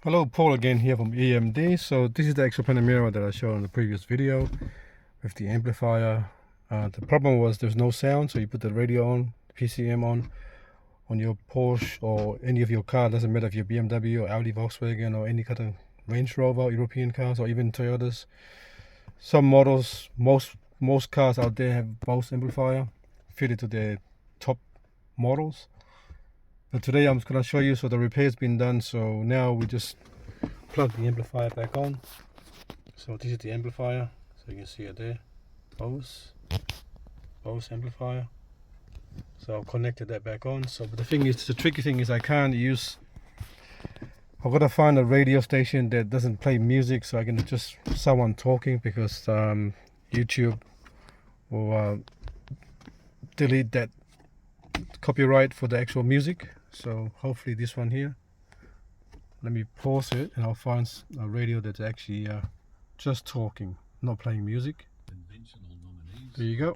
Hello, Paul again here from EMD. So this is the extra panel mirror that I showed in the previous video with the amplifier. The problem was there's no sound, so you put the radio on, PCM on your Porsche or any of your car. Doesn't matter if you're BMW or Audi, Volkswagen or any kind of Range Rover, European cars, or even Toyotas. Some models, most cars out there have Bose amplifier fitted to their top models. But today I'm going to show you, so the repair's been done, so now we just plug the amplifier back on. So this is the amplifier, so you can see it there, Bose amplifier. So I've connected that back on. So but the thing is, the tricky thing is I've got to find a radio station that doesn't play music, so I can just someone talking, because YouTube will delete that copyright for the actual music. So hopefully this one here, let me pause it and I'll find a radio that's actually just talking, not playing music. There you go.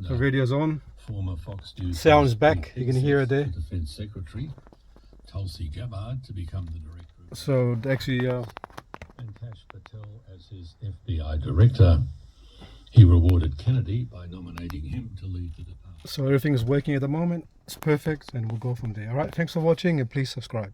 The radio's on. Former Fox News sounds back. You can hear it there. Defense Secretary Tulsi Gabbard to become the director. So actually, And Kash Patel as his FBI director. He rewarded Kennedy by nominating him to lead the department. So everything is working at the moment. It's perfect, and we'll go from there. All right. Thanks for watching, and please subscribe.